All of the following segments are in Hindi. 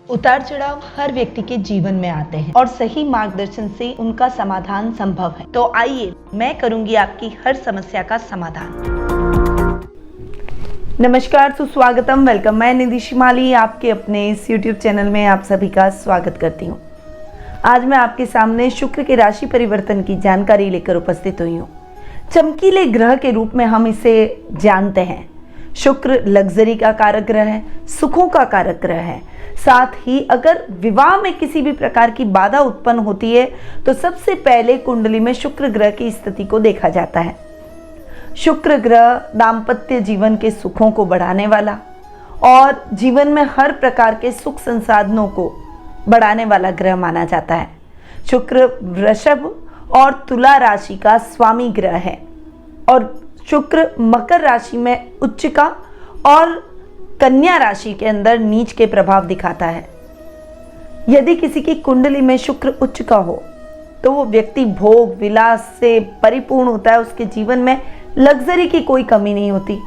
उतार चढ़ाव हर व्यक्ति के जीवन में आते हैं और सही मार्गदर्शन से उनका समाधान संभव है। तो आइए मैं करूंगी आपकी हर समस्या का समाधान। नमस्कार, सुस्वागतम, वेलकम। मैं निधि शिमाली आपके अपने इस YouTube चैनल में आप सभी का स्वागत करती हूँ। आज मैं आपके सामने शुक्र के राशि परिवर्तन की जानकारी लेकर उपस्थित हुई हूँ। चमकीले ग्रह के रूप में हम इसे जानते हैं। शुक्र लग्जरी का कारक ग्रह है, सुखों का कारक ग्रह है। साथ ही अगर विवाह में किसी भी प्रकार की बाधा उत्पन्न होती है तो सबसे पहले कुंडली में शुक्र ग्रह की स्थिति को देखा जाता है। शुक्र ग्रह दाम्पत्य जीवन के सुखों को बढ़ाने वाला और जीवन में हर प्रकार के सुख संसाधनों को बढ़ाने वाला ग्रह माना जाता है। शुक्र वृषभ और तुला राशि का स्वामी ग्रह है और शुक्र मकर राशि में उच्च का और कन्या राशि के अंदर नीच के प्रभाव दिखाता है। यदि किसी की कुंडली में शुक्र उच्च का हो तो वो व्यक्ति भोग विलास से परिपूर्ण होता है। उसके जीवन में लग्जरी की कोई कमी नहीं होती।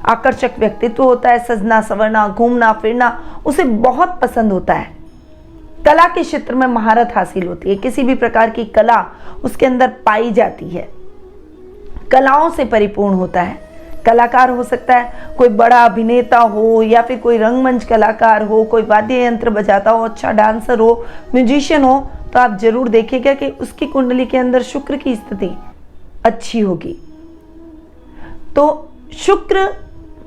आकर्षक व्यक्तित्व होता है, सजना संवरना, घूमना फिरना उसे बहुत पसंद होता है। कला के क्षेत्र में महारत हासिल होती है, किसी भी प्रकार की कला उसके अंदर पाई जाती है। कलाओं से परिपूर्ण होता है। कलाकार हो सकता है, कोई बड़ा अभिनेता हो या फिर कोई रंगमंच कलाकार हो, कोई वाद्य यंत्र बजाता हो, अच्छा डांसर हो, म्यूजिशियन हो, तो आप जरूर देखिएगा कि उसकी कुंडली के अंदर शुक्र की स्थिति अच्छी होगी। तो शुक्र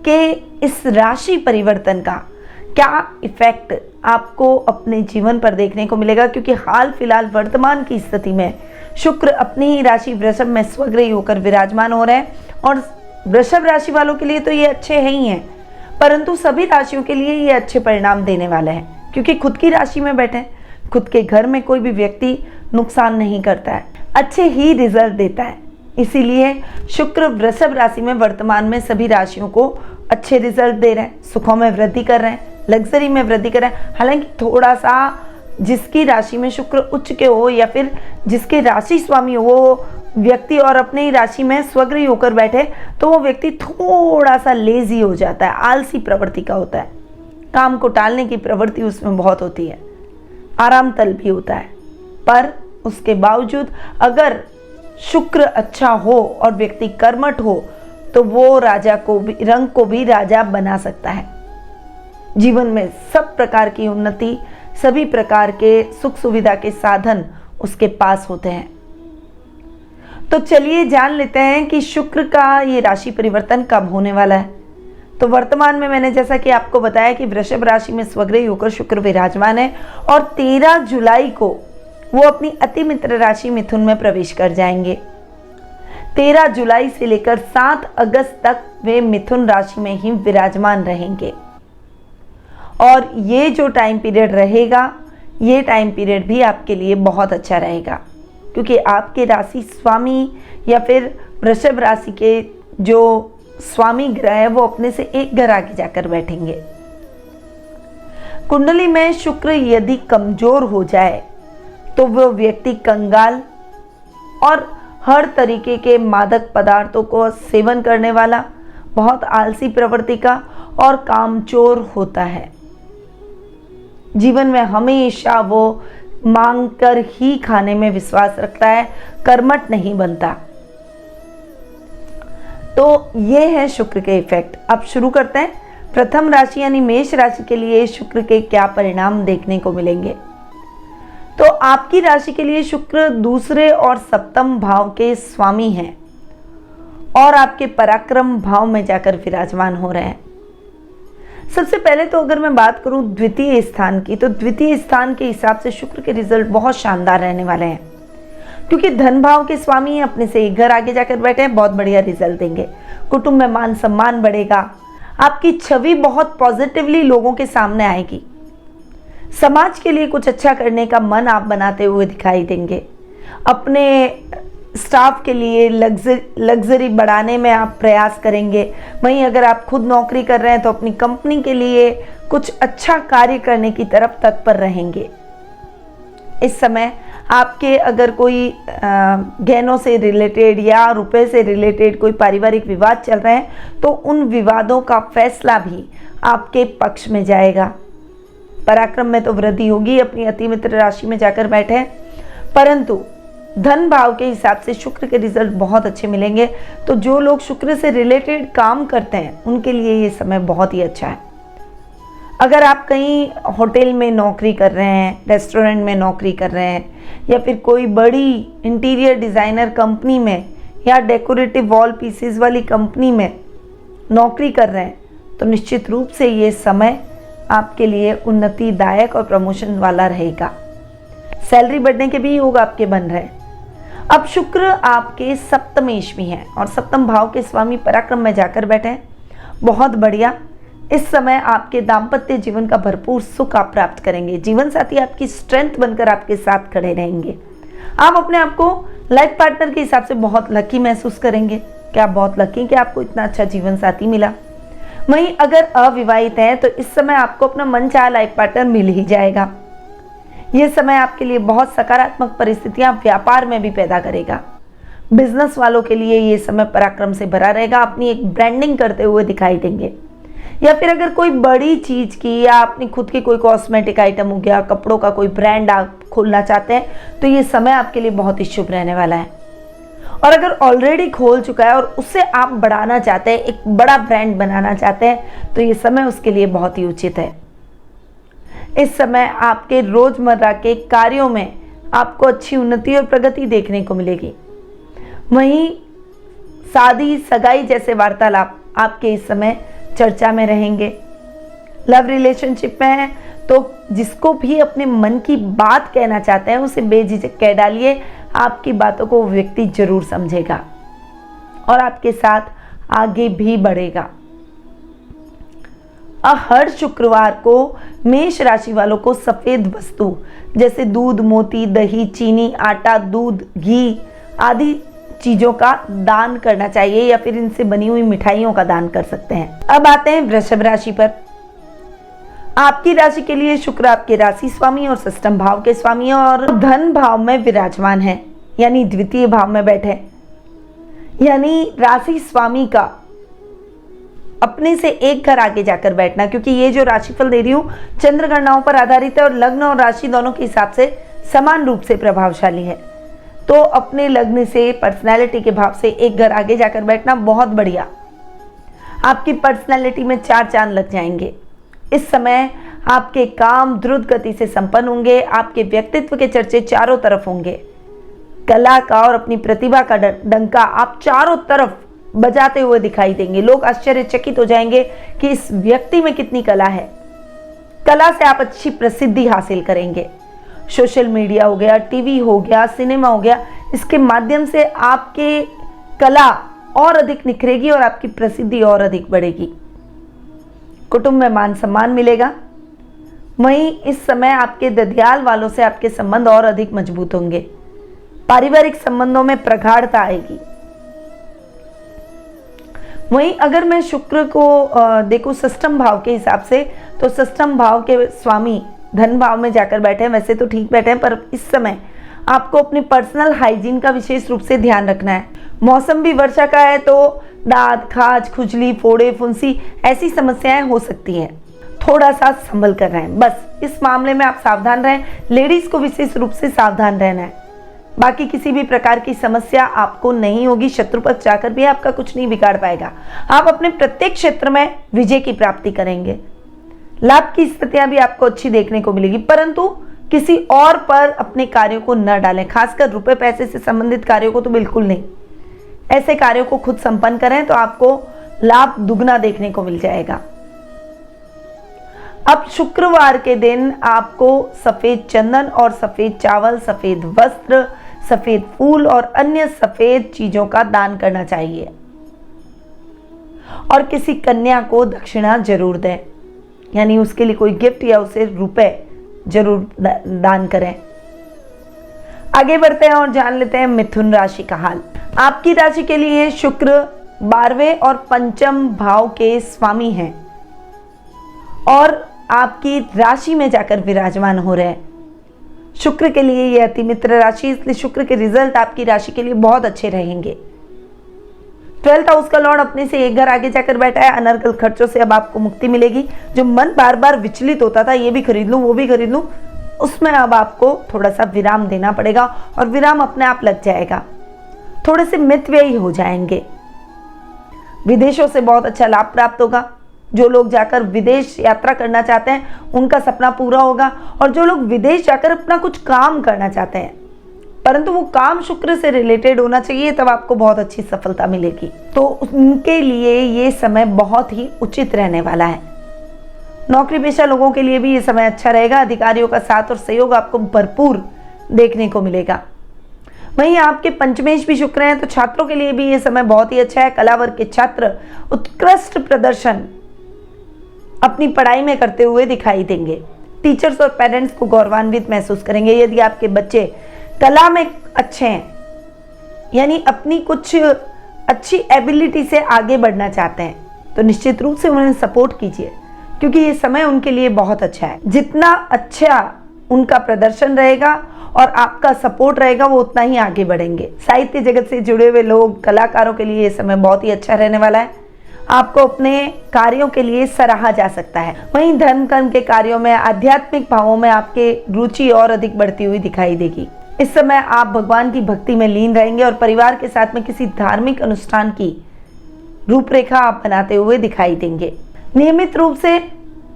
के इस राशि परिवर्तन का क्या इफेक्ट आपको अपने जीवन पर देखने को मिलेगा, क्योंकि हाल फिलहाल वर्तमान की स्थिति में शुक्र अपनी ही राशि वृषभ में स्वग्रही होकर विराजमान हो रहे हैं। और वृषभ राशि वालों के लिए तो ये अच्छे हैं ही हैं, परंतु सभी राशियों के लिए ये अच्छे परिणाम देने वाले हैं, क्योंकि खुद की राशि में बैठे, खुद के घर में कोई भी व्यक्ति नुकसान नहीं करता है, अच्छे ही रिजल्ट देता है। इसीलिए शुक्र वृषभ राशि में वर्तमान में सभी राशियों को अच्छे रिजल्ट दे रहे हैं, सुखों में वृद्धि कर रहे हैं, लग्जरी में वृद्धि कर रहे हैं। हालांकि थोड़ा सा जिसकी राशि में शुक्र उच्च के हो या फिर जिसके राशि स्वामी हो वो व्यक्ति और अपनी ही राशि में स्वग्रही होकर बैठे तो वो व्यक्ति थोड़ा सा लेजी हो जाता है, आलसी प्रवृत्ति का होता है, काम को टालने की प्रवृत्ति उसमें बहुत होती है, आराम तल भी होता है। पर उसके बावजूद अगर शुक्र अच्छा हो और व्यक्ति कर्मठ हो तो वो राजा को भी, रंग को भी राजा बना सकता है। जीवन में सब प्रकार की उन्नति, सभी प्रकार के सुख सुविधा के साधन उसके पास होते हैं। तो चलिए जान लेते हैं कि शुक्र का ये राशि परिवर्तन कब होने वाला है। तो वर्तमान में मैंने जैसा कि आपको बताया कि वृषभ राशि में स्वग्रही होकर शुक्र विराजमान है और 13 जुलाई को वो अपनी अति मित्र राशि मिथुन में प्रवेश कर जाएंगे। 13 जुलाई से लेकर 7 अगस्त तक वे मिथुन राशि में ही विराजमान रहेंगे। और ये जो टाइम पीरियड रहेगा, ये टाइम पीरियड भी आपके लिए बहुत अच्छा रहेगा, क्योंकि आपके राशि स्वामी या फिर वृषभ राशि के जो स्वामी ग्रह है वो अपने से एक घर आगे जाकर बैठेंगे। कुंडली में शुक्र यदि कमजोर हो जाए तो वो व्यक्ति कंगाल और हर तरीके के मादक पदार्थों को सेवन करने वाला, बहुत आलसी प्रवृत्ति का और कामचोर होता है। जीवन में हमेशा वो मांग कर ही खाने में विश्वास रखता है, कर्मठ नहीं बनता। तो ये है शुक्र के इफेक्ट। अब शुरू करते हैं। प्रथम राशि यानी मेष राशि के लिए शुक्र के क्या परिणाम देखने को मिलेंगे। तो आपकी राशि के लिए शुक्र दूसरे और सप्तम भाव के स्वामी हैं और आपके पराक्रम भाव में जाकर विराजमान हो रहे हैं। सबसे पहले तो अगर मैं बात करूं द्वितीय स्थान की, तो द्वितीय स्थान के हिसाब से शुक्र के रिजल्ट बहुत शानदार रहने वाले हैं, क्योंकि धन भाव के स्वामी अपने से एक घर आगे जाकर बैठे हैं, बहुत बढ़िया रिजल्ट देंगे। कुटुंब में मान सम्मान बढ़ेगा, आपकी छवि बहुत पॉजिटिवली लोगों के सामने आएगी। समाज के लिए कुछ अच्छा करने का मन आप बनाते हुए दिखाई देंगे। अपने स्टाफ के लिए लग्जरी बढ़ाने में आप प्रयास करेंगे। वहीं अगर आप खुद नौकरी कर रहे हैं तो अपनी कंपनी के लिए कुछ अच्छा कार्य करने की तरफ तत्पर रहेंगे। इस समय आपके अगर कोई गहनों से रिलेटेड या रुपए से रिलेटेड कोई पारिवारिक विवाद चल रहे हैं तो उन विवादों का फैसला भी आपके पक्ष में जाएगा। पराक्रम में तो वृद्धि होगी, अपनी अति मित्र राशि में जाकर बैठे हैं, परंतु धन भाव के हिसाब से शुक्र के रिजल्ट बहुत अच्छे मिलेंगे। तो जो लोग शुक्र से रिलेटेड काम करते हैं उनके लिए ये समय बहुत ही अच्छा है। अगर आप कहीं होटल में नौकरी कर रहे हैं, रेस्टोरेंट में नौकरी कर रहे हैं, या फिर कोई बड़ी इंटीरियर डिज़ाइनर कंपनी में या डेकोरेटिव वॉल पीसेस वाली कंपनी में नौकरी कर रहे हैं, तो निश्चित रूप से ये समय आपके लिए उन्नतिदायक और प्रमोशन वाला रहेगा। सैलरी बढ़ने के भी योग आपके बन रहे हैं। अब शुक्र आपके सप्तमेश में है और सप्तम भाव के स्वामी पराक्रम में जाकर बैठे हैं। बहुत बढ़िया। इस समय आपके दाम्पत्य जीवन का भरपूर सुख आप प्राप्त करेंगे। जीवन साथी आपकी स्ट्रेंथ बनकर आपके साथ खड़े रहेंगे। आप अपने आप को लाइफ पार्टनर के हिसाब से बहुत लकी महसूस करेंगे कि आप बहुत लकी कि आपको इतना अच्छा जीवन साथी मिला। वहीं अगर अविवाहित हैं तो इस समय आपको अपना मनचाहा लाइफ पार्टनर मिल ही जाएगा। यह समय आपके लिए बहुत सकारात्मक परिस्थितियां व्यापार में भी पैदा करेगा। बिजनेस वालों के लिए ये समय पराक्रम से भरा रहेगा। अपनी एक ब्रांडिंग करते हुए दिखाई देंगे। या फिर अगर कोई बड़ी चीज़ की या अपनी खुद की कोई कॉस्मेटिक आइटम हो गया, कपड़ों का कोई ब्रांड आप खोलना चाहते हैं, तो ये समय आपके लिए बहुत ही शुभ रहने वाला है। और अगर ऑलरेडी खोल चुका है और उसे आप बढ़ाना चाहते हैं, एक बड़ा ब्रांड बनाना चाहते हैं, तो ये समय उसके लिए बहुत ही उचित है। इस समय आपके रोजमर्रा के कार्यों में आपको अच्छी उन्नति और प्रगति देखने को मिलेगी। वहीं शादी सगाई जैसे वार्तालाप आपके इस समय चर्चा में रहेंगे। लव रिलेशनशिप में है तो जिसको भी अपने मन की बात कहना चाहते हैं उसे बेझिझक कह डालिए। आपकी बातों को वो व्यक्ति जरूर समझेगा और आपके साथ आगे भी बढ़ेगा। हर शुक्रवार को मेष राशि वालों को सफेद वस्तु जैसे दूध, मोती, दही, चीनी, आटा, दूध, घी आदि चीजों का दान करना चाहिए या फिर इनसे बनी हुई मिठाइयों का दान कर सकते हैं। अब आते हैं वृषभ राशि पर। आपकी राशि के लिए शुक्र आपके राशि स्वामी और षष्ठम भाव के स्वामी और धन भाव में विराजमान है, यानी द्वितीय भाव में बैठे, यानी राशि स्वामी का अपने से एक घर आगे जाकर बैठना। क्योंकि ये जो राशिफल दे रही हूँ चंद्र गणनाओं पर आधारित है और लग्न और राशि दोनों के हिसाब से समान रूप से प्रभावशाली है। तो अपने लग्न से, पर्सनैलिटी के भाव से एक घर आगे जाकर बैठना बहुत बढ़िया। आपकी पर्सनैलिटी में 4 चांद लग जाएंगे। इस समय आपके काम द्रुत गति से संपन्न होंगे। आपके व्यक्तित्व के चर्चे चारों तरफ होंगे। कला का और अपनी प्रतिभा का डंका आप चारों तरफ बजाते हुए दिखाई देंगे। लोग आश्चर्यचकित हो जाएंगे कि इस व्यक्ति में कितनी कला है। कला से आप अच्छी प्रसिद्धि हासिल करेंगे। सोशल मीडिया हो गया, टीवी हो गया, सिनेमा हो गया, इसके माध्यम से आपके कला और अधिक निखरेगी और आपकी प्रसिद्धि और अधिक बढ़ेगी। कुटुंब में मान सम्मान मिलेगा। वहीं इस समय आपके ददियाल वालों से आपके संबंध और अधिक मजबूत होंगे। पारिवारिक संबंधों में प्रगाढ़ता आएगी। वहीं अगर मैं शुक्र को देखूं षष्ठम भाव के हिसाब से, तो षष्ठम भाव के स्वामी धन भाव में जाकर बैठे हैं। वैसे तो ठीक बैठे हैं, पर इस समय आपको अपनी पर्सनल हाइजीन का विशेष रूप से ध्यान रखना है। मौसम भी वर्षा का है तो दांत, खाज, खुजली, फोड़े, फुंसी ऐसी समस्याएं हो सकती हैं। थोड़ा सा संभल कर रहें, बस इस मामले में आप सावधान रहें। लेडीज को विशेष रूप से सावधान रहना है। बाकी किसी भी प्रकार की समस्या आपको नहीं होगी। शत्रु पक्ष जाकर भी आपका कुछ नहीं बिगाड़ पाएगा। आप अपने प्रत्येक क्षेत्र में विजय की प्राप्ति करेंगे। लाभ की स्थितियां भी आपको अच्छी देखने को मिलेगी, परंतु किसी और पर अपने कार्यों को न डालें। खासकर रुपए पैसे से संबंधित कार्यों को तो बिल्कुल नहीं। ऐसे कार्यों को खुद संपन्न करें तो आपको लाभ दुगना देखने को मिल जाएगा। अब शुक्रवार के दिन आपको सफेद चंदन और सफेद चावल, सफेद वस्त्र, सफेद फूल और अन्य सफेद चीजों का दान करना चाहिए और किसी कन्या को दक्षिणा जरूर दें, यानी उसके लिए कोई गिफ्ट या उसे रुपए जरूर दान करें। आगे बढ़ते हैं और जान लेते हैं मिथुन राशि का हाल। आपकी राशि के लिए शुक्र 12वें और 5म भाव के स्वामी हैं और आपकी राशि में जाकर विराजमान हो रहे हैं। शुक्र के लिए यह अति मित्र राशि, इसलिए शुक्र के रिजल्ट आपकी राशि के लिए बहुत अच्छे रहेंगे। 12th हाउस का लॉर्ड अपने से एक घर आगे जाकर बैठा है। अनर्गल खर्चों से अब आपको मुक्ति मिलेगी। जो मन बार बार विचलित होता था, ये भी खरीद लूं वो भी खरीद लूं, उसमें अब आपको थोड़ा सा विराम देना पड़ेगा और विराम अपने आप लग जाएगा। थोड़े से मितव्ययी हो जाएंगे। विदेशों से बहुत अच्छा लाभ प्राप्त होगा। जो लोग जाकर विदेश यात्रा करना चाहते हैं उनका सपना पूरा होगा, और जो लोग विदेश जाकर अपना कुछ काम करना चाहते हैं परंतु वो काम शुक्र से रिलेटेड होना चाहिए, तब आपको बहुत अच्छी सफलता मिलेगी। तो उनके लिए ये समय बहुत ही उचित रहने वाला है। नौकरी पेशा लोगों के लिए भी ये समय अच्छा रहेगा। अधिकारियों का साथ और सहयोग आपको भरपूर देखने को मिलेगा। वहीं आपके पंचमेश भी शुक्र हैं, तो छात्रों के लिए भी ये समय बहुत ही अच्छा है। कला वर्ग के छात्र उत्कृष्ट प्रदर्शन अपनी पढ़ाई में करते हुए दिखाई देंगे। टीचर्स और पेरेंट्स को गौरवान्वित महसूस करेंगे। यदि आपके बच्चे कला में अच्छे हैं, यानी अपनी कुछ अच्छी एबिलिटी से आगे बढ़ना चाहते हैं, तो निश्चित रूप से उन्हें सपोर्ट कीजिए, क्योंकि ये समय उनके लिए बहुत अच्छा है। जितना अच्छा उनका प्रदर्शन रहेगा और आपका सपोर्ट रहेगा, वो उतना ही आगे बढ़ेंगे। साहित्य जगत से जुड़े हुए लोग, कलाकारों के लिए ये समय बहुत ही अच्छा रहने वाला है। आपको अपने कार्यों के लिए सराहा जा सकता है। वहीं धर्म कर्म के कार्यों में, आध्यात्मिक भावों में आपके रुचि और अधिक बढ़ती हुई दिखाई देगी। इस समय आप भगवान की भक्ति में लीन रहेंगे और परिवार के साथ में किसी धार्मिक अनुष्ठान की रूपरेखा आप बनाते हुए दिखाई देंगे। नियमित रूप से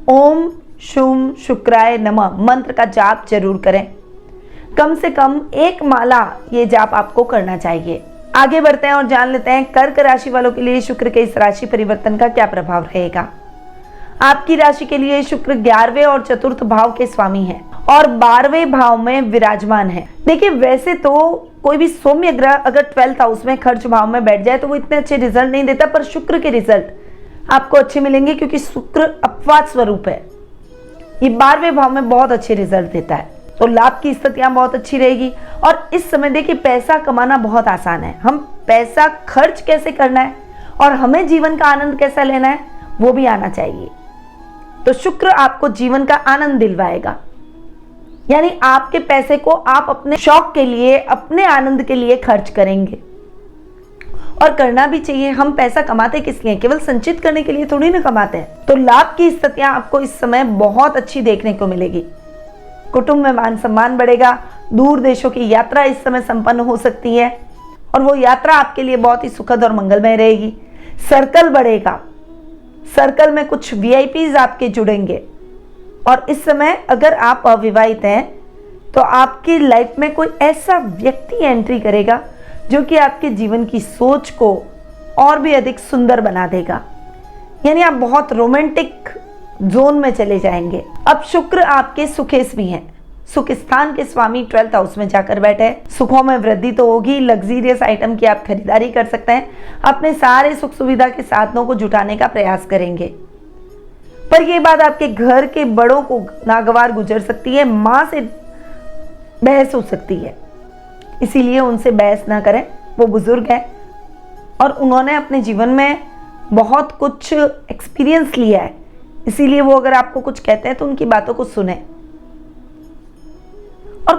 ओम शुम शुक्राय नमः मंत्र का जाप जरूर करें। कम से कम एक माला ये जाप आपको करना चाहिए। आगे बढ़ते हैं और जान लेते हैं कर्क राशि वालों के लिए शुक्र के इस राशि परिवर्तन का क्या प्रभाव रहेगा। आपकी राशि के लिए शुक्र 11वें और चतुर्थ भाव के स्वामी हैं और 12वें भाव में विराजमान है। देखिए, वैसे तो कोई भी सौम्य ग्रह अगर 12th हाउस में खर्च भाव में बैठ जाए तो वो इतने अच्छे रिजल्ट नहीं देता, पर शुक्र के रिजल्ट आपको अच्छे मिलेंगे, क्योंकि शुक्र अपवाद स्वरूप है। ये 12वें भाव में बहुत अच्छे रिजल्ट देता है, तो लाभ की स्थितियां बहुत अच्छी रहेगी। और इस समय देखिए, पैसा कमाना बहुत आसान है। हम पैसा खर्च कैसे करना है और हमें जीवन का आनंद कैसा लेना है, वो भी आना चाहिए। तो शुक्र आपको जीवन का आनंद दिलवाएगा, यानी आपके पैसे को आप अपने शौक के लिए, अपने आनंद के लिए खर्च करेंगे, और करना भी चाहिए। हम पैसा कमाते किस लिए? केवल संचित करने के लिए थोड़ी ना कमाते हैं। तो लाभ की स्थितियां आपको इस समय बहुत अच्छी देखने को मिलेगी। कुटुंब में मान सम्मान बढ़ेगा। दूर देशों की यात्रा इस समय संपन्न हो सकती है, और वो यात्रा आपके लिए बहुत ही सुखद और मंगलमय रहेगी। सर्कल बढ़ेगा। सर्कल में कुछ वीआईपीज आपके जुड़ेंगे, और इस समय अगर आप अविवाहित हैं तो आपकी लाइफ में कोई ऐसा व्यक्ति एंट्री करेगा जो कि आपके जीवन की सोच को और भी अधिक सुंदर बना देगा, यानी आप बहुत रोमांटिक जोन में चले जाएंगे। अब शुक्र आपके सुखेस्वी हैं। सुख स्थान के स्वामी 12th हाउस में जाकर बैठे हैं। सुखों में वृद्धि तो होगी। लग्जरियस आइटम की आप खरीदारी कर सकते हैं। अपने सारे सुख सुविधा के साधनों को जुटाने का प्रयास करेंगे, पर यह बात आपके घर के बड़ों को नागवार गुजर सकती है। मां से बहस हो सकती है, इसीलिए उनसे बहस ना करें। वो बुजुर्ग हैं और उन्होंने अपने जीवन में बहुत कुछ एक्सपीरियंस लिया है, इसीलिए वो अगर आपको कुछ कहते हैं तो उनकी बातों को सुने। और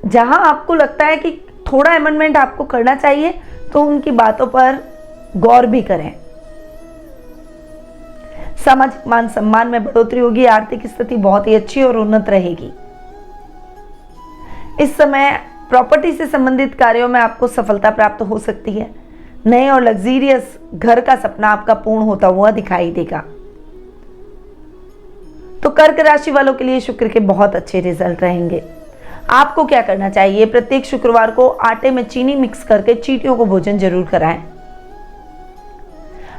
जहां आपको लगता है कि थोड़ा अमेंडमेंट आपको करना चाहिए, तो उनकी बातों पर गौर भी करें। सामाजिक मान सम्मान में बढ़ोतरी होगी। आर्थिक स्थिति बहुत ही अच्छी और उन्नत रहेगी। इस समय प्रॉपर्टी से संबंधित कार्यों में आपको सफलता प्राप्त हो सकती है। नए और लग्जरियस घर का सपना आपका पूर्ण होता हुआ दिखाई देगा। तो कर्क राशि वालों के लिए शुक्र के बहुत अच्छे रिजल्ट रहेंगे। आपको क्या करना चाहिए? प्रत्येक शुक्रवार को आटे में चीनी मिक्स करके चींटियों को भोजन जरूर कराएं।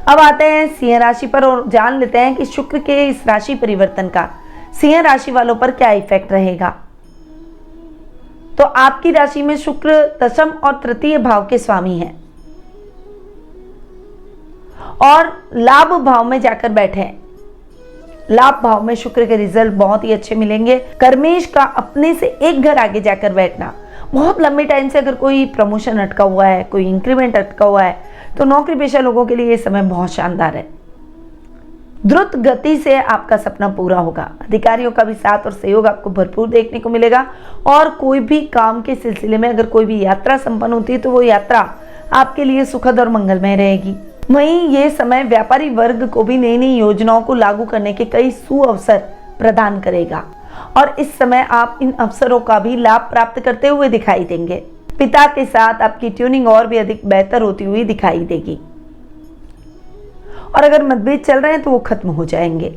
अब आते हैं सिंह राशि पर और जान लेते हैं कि शुक्र के इस राशि परिवर्तन का सिंह राशि वालों पर क्या इफेक्ट रहेगा। तो आपकी राशि में शुक्र दशम और तृतीय भाव के स्वामी हैं और लाभ भाव में जाकर बैठे हैं। लाभ भाव में शुक्र के रिजल्ट बहुत ही अच्छे मिलेंगे। कर्मेश का अपने से एक घर आगे जाकर बैठना, बहुत लंबे टाइम से अगर कोई प्रमोशन अटका हुआ है, कोई इंक्रीमेंट अटका हुआ है, तो नौकरी पेशा लोगों के लिए ये समय बहुत शानदार है। द्रुत गति से आपका सपना पूरा होगा। अधिकारियों का भी साथ और सहयोग आपको भरपूर देखने को मिलेगा, और कोई भी काम के सिलसिले में अगर कोई भी यात्रा संपन्न होती है तो वो यात्रा आपके लिए सुखद और मंगलमय रहेगी। वहीं ये समय व्यापारी वर्ग को भी नई नई योजनाओं को लागू करने के कई सुअवसर प्रदान करेगा और इस समय आप इन अवसरों का भी लाभ प्राप्त करते हुए दिखाई देंगे। पिता के साथ आपकी ट्यूनिंग और भी अधिक बेहतर होती हुई दिखाई देगी और अगर मतभेद चल रहे हैं तो वो खत्म हो जाएंगे।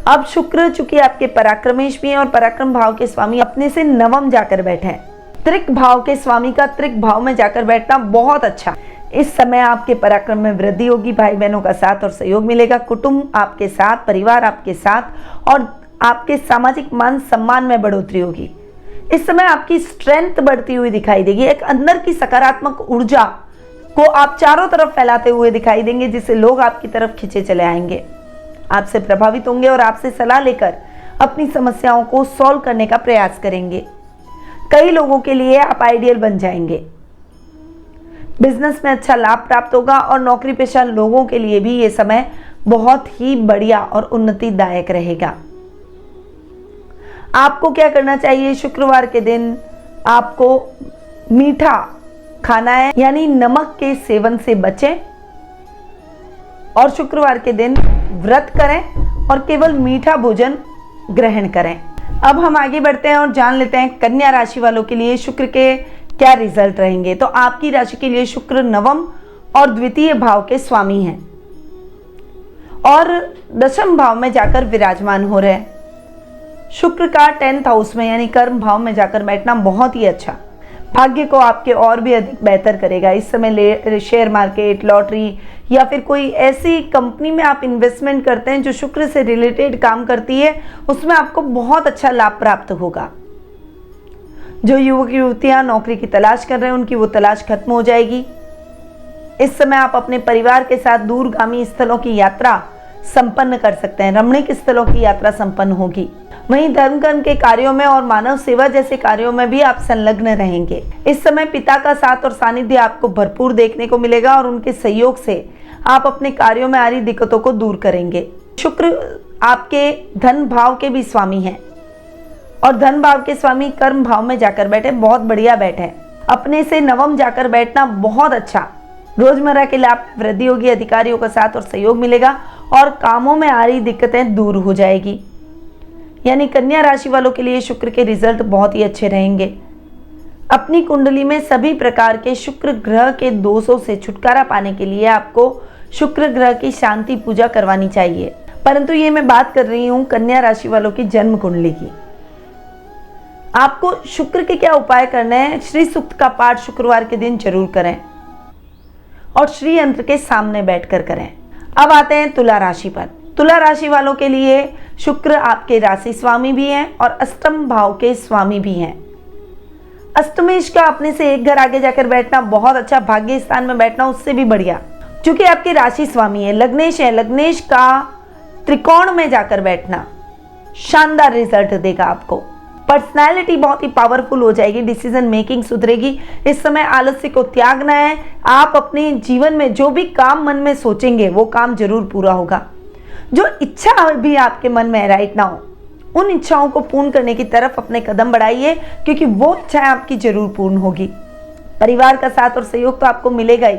अब शुक्र चूंकि आपके पराक्रमेश भी हैं और पराक्रम भाव के स्वामी अपने से नवम जाकर बैठे हैं, त्रिक भाव के स्वामी का त्रिक भाव में जाकर बैठना बहुत अच्छा। इस समय आपके पराक्रम में वृद्धि होगी, भाई बहनों का साथ और सहयोग मिलेगा, कुटुंब आपके साथ, परिवार आपके साथ और आपके सामाजिक मान सम्मान में बढ़ोतरी होगी। इस समय आपकी स्ट्रेंथ बढ़ती हुई दिखाई देगी। एक अंदर की सकारात्मक ऊर्जा को आप चारों तरफ फैलाते हुए दिखाई देंगे, जिससे लोग आपकी तरफ खींचे चले आएंगे, आपसे प्रभावित होंगे और आपसे सलाह लेकर अपनी समस्याओं को सॉल्व करने का प्रयास करेंगे। कई लोगों के लिए आप आइडियल बन जाएंगे। बिजनेस में अच्छा लाभ प्राप्त होगा और नौकरी पेशा लोगों के लिए भी ये समय बहुत ही बढ़िया और उन्नतिदायक रहेगा। आपको क्या करना चाहिए? शुक्रवार के दिन आपको मीठा खाना है, यानी नमक के सेवन से बचें और शुक्रवार के दिन व्रत करें और केवल मीठा भोजन ग्रहण करें। अब हम आगे बढ़ते हैं और जान लेते हैं कन्या राशि वालों के लिए शुक्र के क्या रिजल्ट रहेंगे। तो आपकी राशि के लिए शुक्र नवम और द्वितीय भाव के स्वामी हैं और दशम भाव में जाकर विराजमान हो रहे हैं। शुक्र का 10th हाउस में यानी कर्म भाव में जाकर बैठना बहुत ही अच्छा, भाग्य को आपके और भी अधिक बेहतर करेगा। इस समय शेयर मार्केट, लॉटरी या फिर कोई ऐसी कंपनी में आप इन्वेस्टमेंट करते हैं जो शुक्र से रिलेटेड काम करती है, उसमें आपको बहुत अच्छा लाभ प्राप्त होगा। जो युवक युवतियां नौकरी की तलाश कर रहे हैं, उनकी वो तलाश खत्म हो जाएगी। इस समय आप अपने परिवार के साथ दूरगामी स्थलों की यात्रा संपन्न कर सकते हैं, रमणीक स्थलों की यात्रा संपन्न होगी। वहीं धर्म कर्म के कार्यों में और मानव सेवा जैसे कार्यों में भी आप संलग्न रहेंगे। इस समय पिता का साथ और सानिध्य आपको भरपूर देखने को मिलेगा और उनके सहयोग से आप अपने कार्यों में आ रही दिक्कतों को दूर करेंगे। शुक्र आपके धन भाव के भी स्वामी हैं और धन भाव के स्वामी कर्म भाव में जाकर बैठे, बहुत बढ़िया बैठे। अपने से नवम जाकर बैठना बहुत अच्छा। रोजमर्रा के लाभ वृद्धि होगी, अधिकारियों का साथ और सहयोग मिलेगा और कामों में आ रही दिक्कतें दूर हो जाएगी। यानी कन्या राशि वालों के लिए शुक्र के रिजल्ट बहुत ही अच्छे रहेंगे। अपनी कुंडली में सभी प्रकार के शुक्र ग्रह के दोषों से छुटकारा पाने के लिए आपको शुक्र ग्रह की शांति पूजा करवानी चाहिए। परंतु ये मैं बात कर रही हूँ कन्या राशि वालों की जन्म कुंडली की। आपको शुक्र के क्या उपाय करने हैं? श्री सूक्त का पाठ शुक्रवार के दिन जरूर करें और श्री यंत्र के सामने बैठकर करें। अब आते हैं तुला राशि पर। तुला राशि वालों के लिए शुक्र आपके राशि स्वामी भी हैं और अष्टम भाव के स्वामी भी हैं। अष्टमेश का अपने से एक घर आगे जाकर बैठना बहुत अच्छा, भाग्य स्थान में बैठना उससे भी बढ़िया, क्योंकि आपके राशि स्वामी है, लग्नेश है। लग्नेश का त्रिकोण में जाकर बैठना शानदार रिजल्ट देगा आपको। पर्सनैलिटी बहुत ही पावरफुल हो जाएगी, डिसीजन मेकिंग सुधरेगी। इस समय आलस्य को त्यागना है। आप अपने जीवन में जो भी काम मन में सोचेंगे वो काम जरूर पूरा होगा। जो इच्छा भी आपके मन में है राइट नाउ, उन इच्छाओं को पूर्ण करने की तरफ अपने कदम बढ़ाइए, क्योंकि वो इच्छाएं आपकी जरूर पूर्ण होगी। परिवार का साथ और सहयोग तो आपको मिलेगा ही,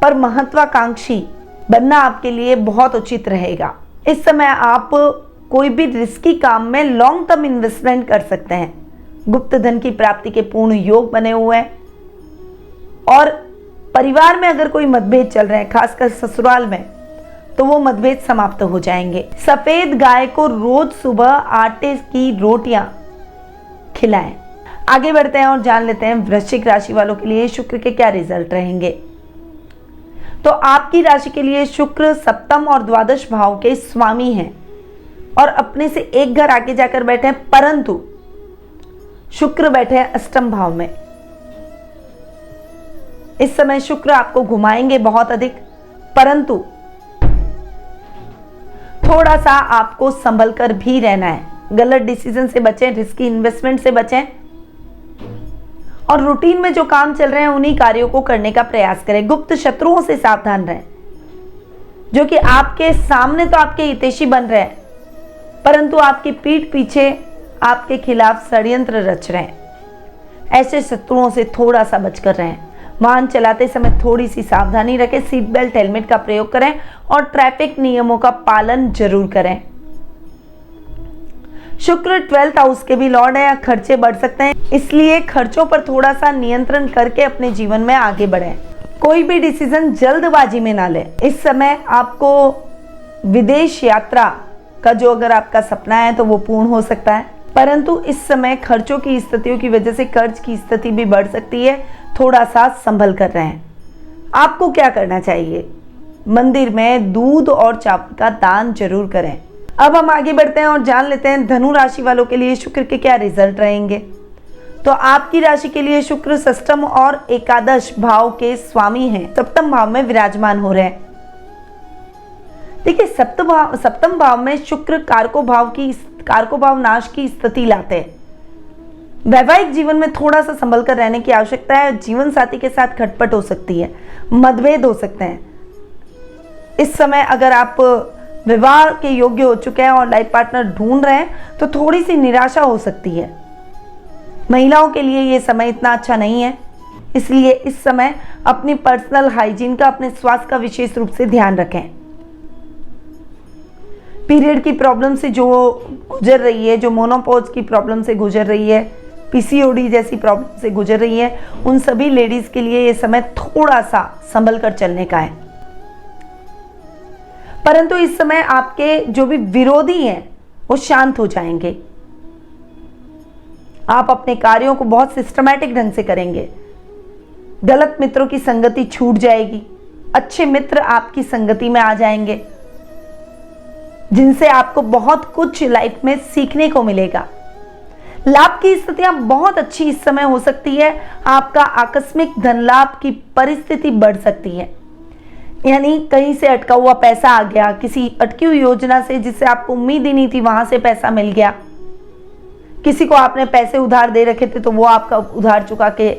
पर महत्वाकांक्षी बनना आपके लिए बहुत उचित रहेगा। इस समय आप कोई भी रिस्की काम में लॉन्ग टर्म इन्वेस्टमेंट कर सकते हैं। गुप्त धन की प्राप्ति के पूर्ण योग बने हुए हैं और परिवार में अगर कोई मतभेद चल रहे हैं, खासकर ससुराल में, तो वो मतभेद समाप्त हो जाएंगे। सफेद गाय को रोज सुबह आटे की रोटियां खिलाएं। आगे बढ़ते हैं और जान लेते हैं वृश्चिक राशि वालों के लिए शुक्र के क्या रिजल्ट रहेंगे। तो आपकी राशि के लिए शुक्र सप्तम और द्वादश भाव के स्वामी हैं और अपने से एक घर आगे जाकर बैठे हैं, परंतु शुक्र बैठे हैं अष्टम भाव में। इस समय शुक्र आपको घुमाएंगे बहुत अधिक, परंतु थोड़ा सा आपको संभल कर भी रहना है। गलत डिसीजन से बचें, रिस्की इन्वेस्टमेंट से बचें और रूटीन में जो काम चल रहे हैं उन्हीं कार्यों को करने का प्रयास करें। गुप्त शत्रुओं से सावधान रहें, जो कि आपके सामने तो आपके हितैषी बन रहे हैं, परंतु आपकी पीठ पीछे आपके खिलाफ षड्यंत्र रच रहे हैं। ऐसे शत्रुओं से थोड़ा सा बचकर रहें। वाहन चलाते समय थोड़ी सी सावधानी रखें, सीट बेल्ट हेलमेट का प्रयोग करें और ट्रैफिक नियमों का पालन जरूर करें। शुक्र 12th हाउस के भी लॉर्ड है, खर्चे बढ़ सकते हैं, इसलिए खर्चों पर थोड़ा सा नियंत्रण करके अपने जीवन में आगे बढ़ें। कोई भी डिसीजन जल्दबाजी में ना लें। इस समय आपको विदेश यात्रा का जो अगर आपका सपना है तो वो पूर्ण हो सकता है, परंतु इस समय खर्चों की स्थितियों की वजह से कर्ज की स्थिति भी बढ़ सकती है, थोड़ा सा संभल कर रहें। आपको क्या करना चाहिए? मंदिर में दूध और चावल का दान जरूर करें। अब हम आगे बढ़ते हैं और जान लेते हैं धनु राशि वालों के लिए शुक्र के क्या रिजल्ट रहेंगे। तो आपकी राशि के लिए शुक्र षष्ठम और एकादश भाव के स्वामी हैं, सप्तम भाव में विराजमान हो रहे हैं। देखिए, सप्तम भाव में शुक्र कारको भाव नाश की स्थिति लाते हैं। वैवाहिक जीवन में थोड़ा सा संभल कर रहने की आवश्यकता है। जीवन साथी के साथ खटपट हो सकती है, मतभेद हो सकते हैं। इस समय अगर आप विवाह के योग्य हो चुके हैं और लाइफ पार्टनर ढूंढ रहे हैं तो थोड़ी सी निराशा हो सकती है। महिलाओं के लिए ये समय इतना अच्छा नहीं है, इसलिए इस समय अपनी पर्सनल हाइजीन का, अपने स्वास्थ्य का विशेष रूप से ध्यान रखें। पीरियड की प्रॉब्लम से जो गुजर रही है, जो मोनोपॉज की प्रॉब्लम से गुजर रही है, पीसीओडी जैसी प्रॉब्लम से गुजर रही है, उन सभी लेडीज के लिए ये समय थोड़ा सा संभल कर चलने का है। परंतु इस समय आपके जो भी विरोधी हैं वो शांत हो जाएंगे। आप अपने कार्यों को बहुत सिस्टमैटिक ढंग से करेंगे। गलत मित्रों की संगति छूट जाएगी, अच्छे मित्र आपकी संगति में आ जाएंगे, जिनसे आपको बहुत कुछ लाइफ में सीखने को मिलेगा। लाभ की स्थितियां बहुत अच्छी इस समय हो सकती है। आपका आकस्मिक धन लाभ की परिस्थिति बढ़ सकती है, यानी कहीं से अटका हुआ पैसा आ गया, किसी अटकी हुई योजना से जिससे आपको उम्मीद ही नहीं थी वहां से पैसा मिल गया। किसी को आपने पैसे उधार दे रखे थे तो वो आपका उधार चुका के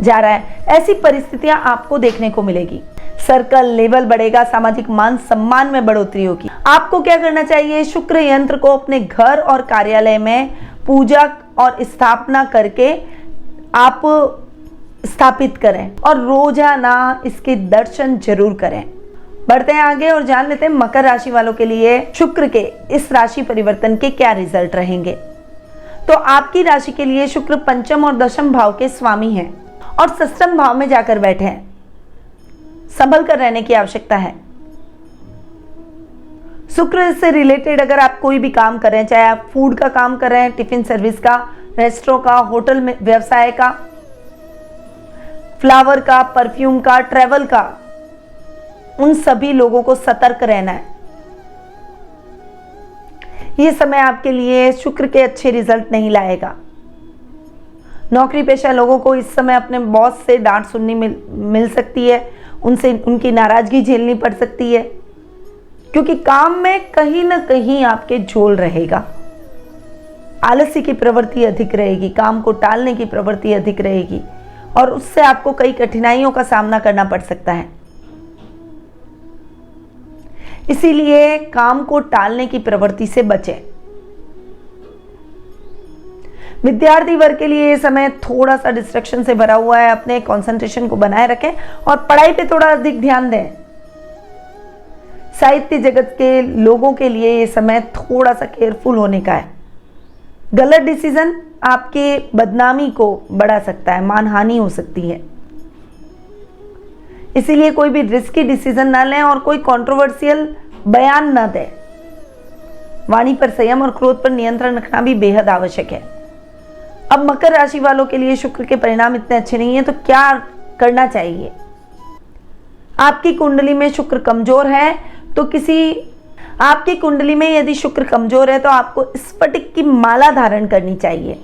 जा रहा है। ऐसी परिस्थितियां आपको देखने को मिलेगी। सर्कल लेवल बढ़ेगा, सामाजिक मान सम्मान में बढ़ोतरी होगी। आपको क्या करना चाहिए? शुक्र यंत्र को अपने घर और कार्यालय में पूजा और स्थापना करके आप स्थापित करें और रोजाना इसके दर्शन जरूर करें। बढ़ते हैं आगे और जान लेते हैं मकर राशि वालों के लिए शुक्र के इस राशि परिवर्तन के क्या रिजल्ट रहेंगे। तो आपकी राशि के लिए शुक्र पंचम और दशम भाव के स्वामी हैं और षष्ठम भाव में जाकर बैठे हैं। संभल कर रहने की आवश्यकता है। शुक्र से रिलेटेड अगर आप कोई भी काम कर रहे हैं, चाहे आप फूड का काम कर रहे हैं, टिफिन सर्विस का, रेस्टोरेंट का, होटल में व्यवसाय का, फ्लावर का, परफ्यूम का, ट्रैवल का, उन सभी लोगों को सतर्क रहना है। यह समय आपके लिए शुक्र के अच्छे रिजल्ट नहीं लाएगा। नौकरी पेशा लोगों को इस समय अपने बॉस से डांट सुननी मिल सकती है, उनसे उनकी नाराजगी झेलनी पड़ सकती है, क्योंकि काम में कहीं ना कहीं आपके झोल रहेगा। आलस्य की प्रवृत्ति अधिक रहेगी, काम को टालने की प्रवृत्ति अधिक रहेगी और उससे आपको कई कठिनाइयों का सामना करना पड़ सकता है। इसीलिए काम को टालने की प्रवृत्ति से बचें। विद्यार्थी वर्ग के लिए यह समय थोड़ा सा डिस्ट्रैक्शन से भरा हुआ है। अपने कंसंट्रेशन को बनाए रखें और पढ़ाई पे थोड़ा अधिक ध्यान दें। साहित्य जगत के लोगों के लिए यह समय थोड़ा सा केयरफुल होने का है। गलत डिसीजन आपके बदनामी को बढ़ा सकता है, मानहानि हो सकती है। इसीलिए कोई भी रिस्की डिसीजन ना लें और कोई कंट्रोवर्शियल बयान ना दें। वाणी पर संयम और क्रोध पर नियंत्रण रखना भी बेहद आवश्यक है। अब मकर राशि वालों के लिए शुक्र के परिणाम इतने अच्छे नहीं है, तो क्या करना चाहिए? आपकी कुंडली में शुक्र कमजोर है तो आपकी कुंडली में यदि शुक्र कमजोर है तो आपको स्फटिक की माला धारण करनी चाहिए।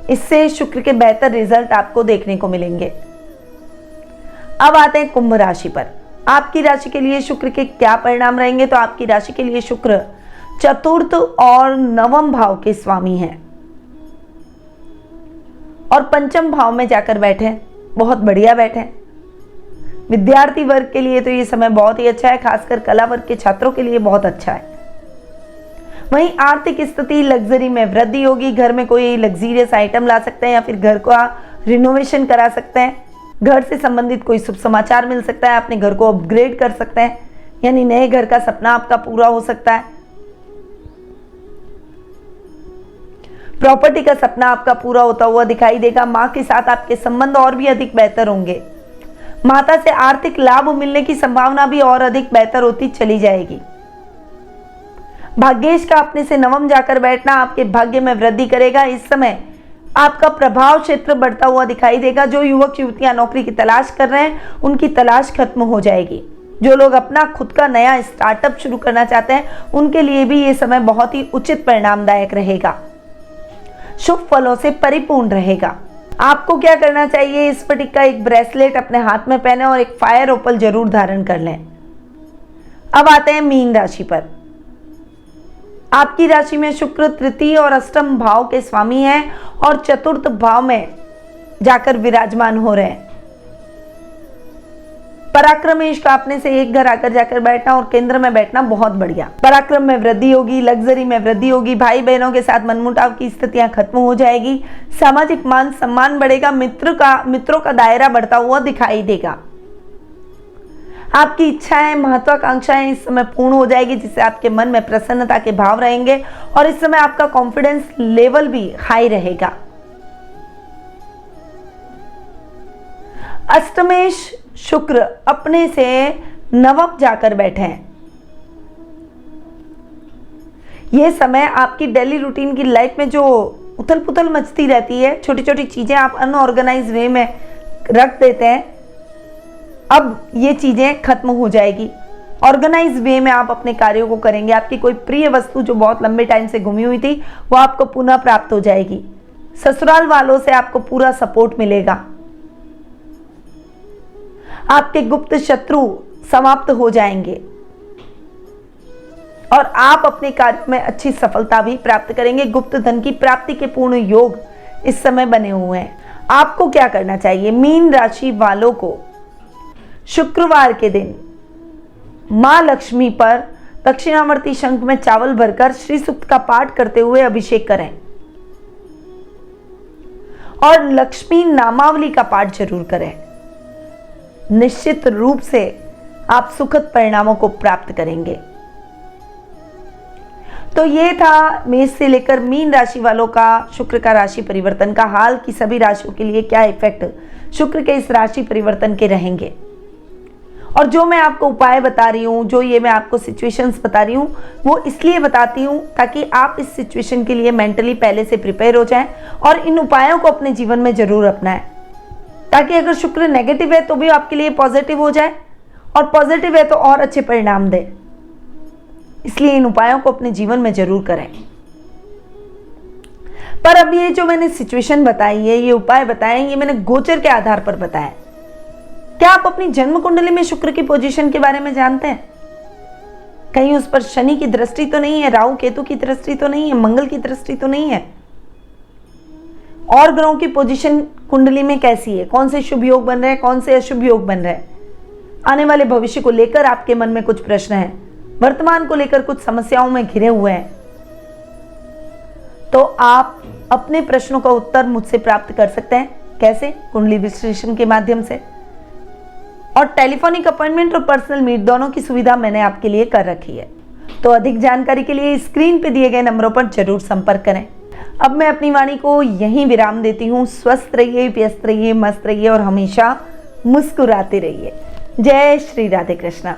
इससे शुक्र के बेहतर रिजल्ट आपको देखने को मिलेंगे। अब आते हैं कुंभ राशि पर। आपकी राशि के लिए शुक्र के क्या परिणाम रहेंगे? तो आपकी राशि के लिए शुक्र चतुर्थ और नवम भाव के स्वामी हैं और पंचम भाव में जाकर बैठे, बहुत बढ़िया बैठे। विद्यार्थी वर्ग के लिए तो ये समय बहुत ही अच्छा है, खासकर कला वर्ग के छात्रों के लिए बहुत अच्छा है। वहीं आर्थिक स्थिति लग्जरी में वृद्धि होगी। घर में कोई लग्जीरियस आइटम ला सकते हैं या फिर घर का रिनोवेशन करा सकते हैं। घर से संबंधित कोई शुभ समाचार मिल सकता है। अपने घर को अपग्रेड कर सकते हैं, यानी नए घर का सपना आपका पूरा हो सकता है। प्रॉपर्टी का सपना आपका पूरा होता हुआ दिखाई देगा। मां के साथ आपके संबंध और भी अधिक बेहतर होंगे। माता से आर्थिक लाभ मिलने की संभावना भी और अधिक बेहतर होती चली जाएगी। भाग्येश का अपने से नवम जाकर बैठना आपके भाग्य में वृद्धि करेगा। इस समय आपका प्रभाव क्षेत्र बढ़ता हुआ दिखाई देगा। जो युवक युवतियां नौकरी की तलाश कर रहे हैं, उनकी तलाश खत्म हो जाएगी। जो लोग अपना खुद का नया स्टार्टअप शुरू करना चाहते हैं, उनके लिए भी ये समय बहुत ही उचित परिणामदायक रहेगा, शुभ फलों से परिपूर्ण रहेगा। आपको क्या करना चाहिए? इस स्फटिक का एक ब्रेसलेट अपने हाथ में पहने और एक फायर ओपल जरूर धारण कर लें। अब आते हैं मीन राशि पर। आपकी राशि में शुक्र तृतीय और अष्टम भाव के स्वामी हैं और चतुर्थ भाव में जाकर विराजमान हो रहे हैं। पराक्रमेश का अपने से एक घर आकर जाकर बैठना और केंद्र में बैठना बहुत बढ़िया। पराक्रम में वृद्धि होगी, लग्जरी में वृद्धि होगी। भाई बहनों के साथ मनमुटाव की स्थितियां खत्म हो जाएगी। सामाजिक मान सम्मान बढ़ेगा। मित्रों का दायरा बढ़ता हुआ दिखाई देगा। आपकी इच्छाएं, महत्वाकांक्षाएं इस समय पूर्ण हो जाएगी, जिससे आपके मन में प्रसन्नता के भाव रहेंगे और इस समय आपका कॉन्फिडेंस लेवल भी हाई रहेगा। अष्टमेश शुक्र अपने से नवम जाकर बैठे हैं। यह समय आपकी डेली रूटीन की लाइफ में जो उथल पुथल मचती रहती है, छोटी छोटी चीजें आप अनऑर्गेनाइज वे में रख देते हैं, अब ये चीजें खत्म हो जाएगी। ऑर्गेनाइज वे में आप अपने कार्यों को करेंगे। आपकी कोई प्रिय वस्तु जो बहुत लंबे टाइम से गुमी हुई थी, वो आपको पुनः प्राप्त हो जाएगी। ससुराल वालों से आपको पूरा सपोर्ट मिलेगा। आपके गुप्त शत्रु समाप्त हो जाएंगे और आप अपने कार्य में अच्छी सफलता भी प्राप्त करेंगे। गुप्त धन की प्राप्ति के पूर्ण योग इस समय बने हुए हैं। आपको क्या करना चाहिए? मीन राशि वालों को शुक्रवार के दिन मां लक्ष्मी पर दक्षिणावर्ती शंख में चावल भरकर श्री सूक्त का पाठ करते हुए अभिषेक करें और लक्ष्मी नामावली का पाठ जरूर करें। निश्चित रूप से आप सुखद परिणामों को प्राप्त करेंगे। तो ये था मेष से लेकर मीन राशि वालों का शुक्र का राशि परिवर्तन का हाल कि सभी राशियों के लिए क्या इफेक्ट शुक्र के इस राशि परिवर्तन के रहेंगे। और जो मैं आपको उपाय बता रही हूँ, जो ये मैं आपको सिचुएशंस बता रही हूँ, वो इसलिए बताती हूँ ताकि आप इस सिचुएशन के लिए मेंटली पहले से प्रिपेयर हो जाएं और इन उपायों को अपने जीवन में जरूर अपनाएं, ताकि अगर शुक्र नेगेटिव है तो भी आपके लिए पॉजिटिव हो जाए और पॉजिटिव है तो और अच्छे परिणाम दे। इसलिए इन उपायों को अपने जीवन में जरूर करें। पर अब ये जो मैंने सिचुएशन बताई है, ये उपाय बताए, ये मैंने गोचर के आधार पर बताया। क्या आप अपनी जन्म कुंडली में शुक्र की पोजीशन के बारे में जानते हैं? कहीं उस पर शनि की दृष्टि तो नहीं है, राहु केतु की दृष्टि तो नहीं है, मंगल की दृष्टि तो नहीं है? और ग्रहों की पोजीशन कुंडली में कैसी है? कौन से शुभ योग बन रहे हैं, कौन से अशुभ योग बन रहे हैं? आने वाले भविष्य को लेकर आपके मन में कुछ प्रश्न हैं, वर्तमान को लेकर कुछ समस्याओं में घिरे हुए हैं, तो आप अपने प्रश्नों का उत्तर मुझसे प्राप्त कर सकते हैं। कैसे? कुंडली विश्लेषण के माध्यम से। और टेलीफोनिक अपॉइंटमेंट और पर्सनल मीट दोनों की सुविधा मैंने आपके लिए कर रखी है। तो अधिक जानकारी के लिए स्क्रीन पे दिए गए नंबरों पर जरूर संपर्क करें। अब मैं अपनी वाणी को यहीं विराम देती हूँ। स्वस्थ रहिए, व्यस्त रहिए, मस्त रहिए और हमेशा मुस्कुराते रहिए। जय श्री राधे कृष्णा।